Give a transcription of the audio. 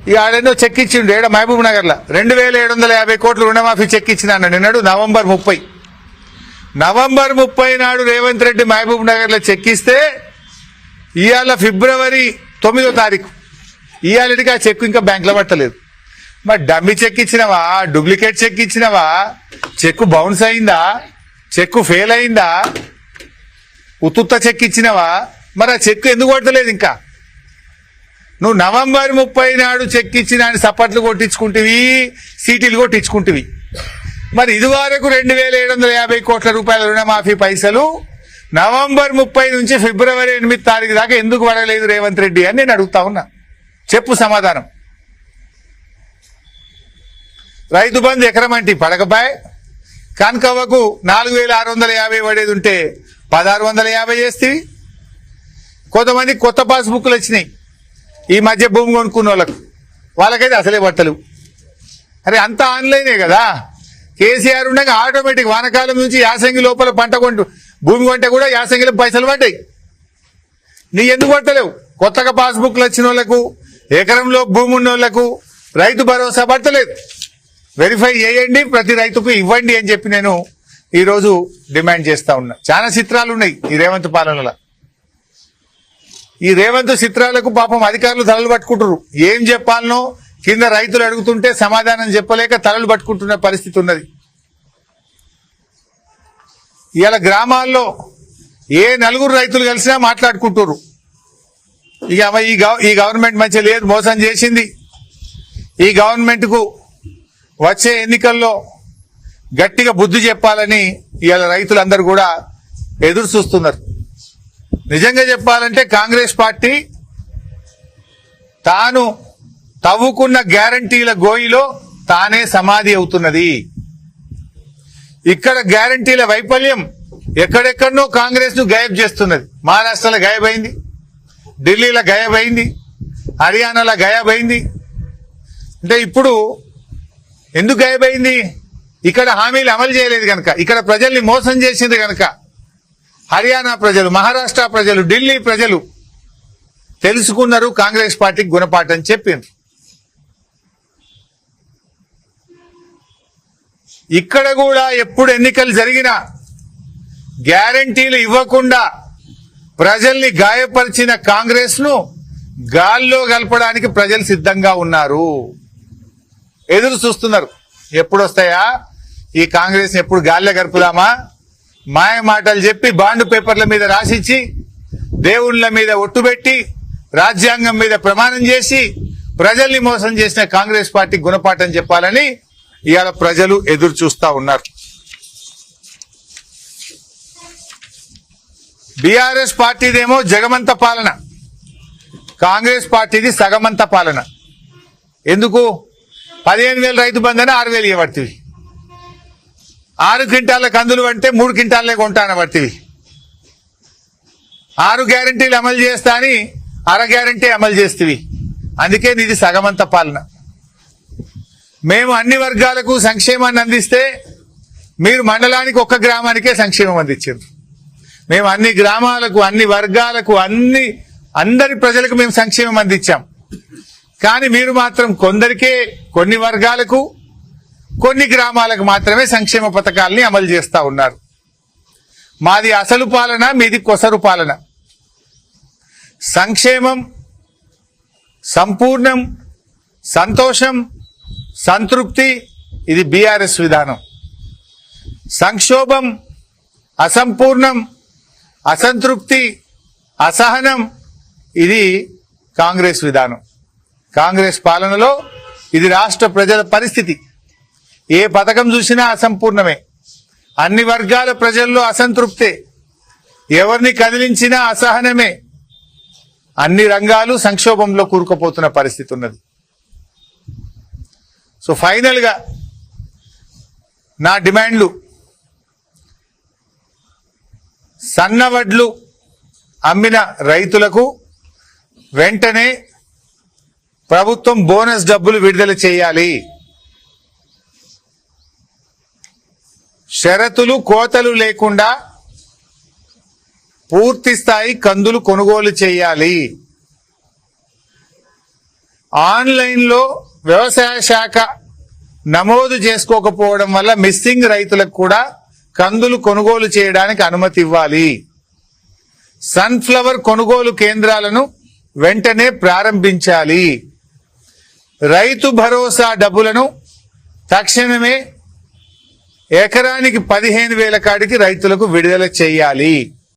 ఇక ఆడేదో చెక్ ఇచ్చిండు ఏడ మహబూబ్ నగర్లో 2750 కోట్లు రుణమాఫీ చెక్ ఇచ్చిన నిన్నాడు నవంబర్ 30 నాడు రేవంత్ రెడ్డి మహబూబ్ నగర్లో చెక్ ఇస్తే ఇవాళ ఫిబ్రవరి 9వ తారీఖు ఇవాళకి ఆ చెక్ ఇంకా బ్యాంకులో పట్టలేదు. మరి డమ్మీ చెక్ ఇచ్చినవా, డూప్లికేట్ చెక్ ఇచ్చినవా, చెక్ బౌన్స్ అయిందా, చెక్ ఫెయిల్ అయిందా, ఉత్తుత్త చెక్ ఇచ్చినవా? మరి ఆ చెక్ ఎందుకు పట్టలేదు? ఇంకా నువ్వు నవంబర్ 30 నాడు చెక్ ఇచ్చిన సపట్లు కొట్టించుకుంటువి, సీటీలు కొట్టించుకుంటువి. మరి ఇదివరకు 2750 కోట్ల రూపాయల రుణమాఫీ పైసలు నవంబర్ 30 నుంచి ఫిబ్రవరి 8 తారీఖు దాకా ఎందుకు పడలేదు రేవంత్ రెడ్డి అని నేను అడుగుతా ఉన్నా. చెప్పు సమాధానం. రైతు బంధు ఎకరమంటి పడకపాయ్, కనకవ్వకు 4650 పడేది ఉంటే 1650 చేస్తేవి. కొంతమంది కొత్త పాస్బుక్లు వచ్చినాయి ఈ మధ్య భూమి కొనుక్కున్న వాళ్ళకైతే అసలే పట్టలు. అరే అంతా ఆన్లైనే కదా. కేసీఆర్ ఉండగా ఆటోమేటిక్ వానకాలం నుంచి యాసంగి లోపల పంట భూమి కొంటే కూడా యాసంగిలో పైసలు పడ్డాయి. నీ ఎందుకు పట్టలేవు? కొత్తగా పాస్బుక్లు వచ్చిన వాళ్ళకు, ఎకరంలో భూమి ఉన్న వాళ్ళకు రైతు భరోసా పట్టలేదు. వెరిఫై చేయండి, ప్రతి రైతుకు ఇవ్వండి అని చెప్పి నేను ఈరోజు డిమాండ్ చేస్తా ఉన్నా. చాలా చిత్రాలు ఉన్నాయి ఈ రేవంత్ పాలనలో. ఈ రేవంత్ చిత్రాలకు పాపం అధికారులు తలలు పట్టుకుంటారు. ఏం చెప్పాలనో కింద రైతులు అడుగుతుంటే సమాధానం చెప్పలేక తలలు పట్టుకుంటున్న పరిస్థితి ఉన్నది. ఇవాళ గ్రామాల్లో ఏ నలుగురు రైతులు కలిసినా మాట్లాడుకుంటారు. ఇక ఈ గవర్నమెంట్ మంచిగా లేదు, మోసం చేసింది, ఈ గవర్నమెంట్ కు వచ్చే ఎన్నికల్లో గట్టిగా బుద్ధి చెప్పాలని ఇవాళ రైతులందరూ కూడా ఎదురు చూస్తున్నారు. నిజంగా చెప్పాలంటే కాంగ్రెస్ పార్టీ తాను తవ్వుకున్న గ్యారంటీల గోయిలో తానే సమాధి అవుతున్నది. ఇక్కడ గ్యారంటీల వైఫల్యం ఎక్కడెక్కడనో కాంగ్రెస్ ను గాయబ్ చేస్తున్నది. మహారాష్ట్రలో గాయబైంది, ఢిల్లీలో గాయబైంది, హర్యానాలో గాయబైంది. అంటే ఇప్పుడు ఎందుకు గాయబైంది? ఇక్కడ హామీలు అమలు చేయలేదు కనుక, ఇక్కడ ప్రజల్ని మోసం చేసింది కనుక హర్యానా ప్రజలు, మహారాష్ట్ర ప్రజలు, ఢిల్లీ ప్రజలు తెలుసుకున్నారు కాంగ్రెస్ పార్టీకి గుణపాఠం చెప్పింది. ఇక్కడ కూడా ఎప్పుడు ఎన్నికలు జరిగినా గ్యారంటీలు ఇవ్వకుండా ప్రజల్ని గాయపరిచిన కాంగ్రెస్ ను గాల్లో కలపడానికి ప్రజలు సిద్ధంగా ఉన్నారు, ఎదురు చూస్తున్నారు. ఎప్పుడు వస్తాయా ఈ కాంగ్రెస్, ఎప్పుడు గాల్లో గలుపుదామా? మాయ మాటలు చెప్పి బాండ్ పేపర్ల మీద రాసిచ్చి, దేవుళ్ల మీద ఒట్టుబెట్టి, రాజ్యాంగం మీద ప్రమాణం చేసి ప్రజల్ని మోసం చేసిన కాంగ్రెస్ పార్టీ గుణపాఠం చెప్పాలని ఇవాళ ప్రజలు ఎదురు చూస్తా ఉన్నారు. బీఆర్ఎస్ పార్టీదేమో జగమంత పాలన, కాంగ్రెస్ పార్టీది సగమంత పాలన. ఎందుకు? 15,000 రైతు బంధన 6,000 ఇవ్వబడుతుంది. 6 క్వింటాల కందులు అంటే 3 క్వింటాలే కొంటాన పడుతుంది. 6 గ్యారంటీలు అమలు చేస్తా అని అర గ్యారంటీ అమలు చేస్తేవి. అందుకే ఇది సగమంత పాలన. మేము అన్ని వర్గాలకు సంక్షేమాన్ని అందిస్తే మీరు మండలానికి ఒక్క గ్రామానికే సంక్షేమం అందించారు. మేము అన్ని గ్రామాలకు, అన్ని వర్గాలకు, అందరి ప్రజలకు మేము సంక్షేమం అందించాం. కానీ మీరు మాత్రం కొందరికే, కొన్ని వర్గాలకు, కొన్ని గ్రామాలకు మాత్రమే సంక్షేమ పథకాలని అమలు చేస్తా ఉన్నారు. మాది అసలు పాలన, మీది కొసరు పాలన. సంక్షేమం, సంపూర్ణం, సంతోషం, సంతృప్తి ఇది బీఆర్ఎస్ విధానం. సంక్షోభం, అసంపూర్ణం, అసంతృప్తి, అసహనం ఇది కాంగ్రెస్ విధానం. కాంగ్రెస్ పాలనలో ఇది రాష్ట్ర ప్రజల పరిస్థితి. ఏ పథకం చూసినా అసంపూర్ణమే, అన్ని వర్గాల ప్రజల్లో అసంతృప్తే, ఎవరిని కదిలించినా అసహనమే, అన్ని రంగాలు సంక్షోభంలో కూరుకుపోతున్న పరిస్థితి ఉన్నది. సో ఫైనల్ గా నా డిమాండ్లు, సన్నవడ్లు అమ్మిన రైతులకు వెంటనే ప్రభుత్వం బోనస్ డబ్బులు విడుదల చేయాలి. షరతులు, కోతలు లేకుండా పూర్తి స్థాయి కందులు కొనుగోలు చేయాలి. ఆన్లైన్లో వ్యవసాయ శాఖ నమోదు చేసుకోకపోవడం వల్ల మిస్సింగ్ రైతులకు కూడా కందులు కొనుగోలు చేయడానికి అనుమతి ఇవ్వాలి. సన్ఫ్లవర్ కొనుగోలు కేంద్రాలను వెంటనే ప్రారంభించాలి. రైతు భరోసా డబ్బులను తక్షణమే ఎకరానికి 15,000 కాడికి రైతులకు విడుదల చేయాలి.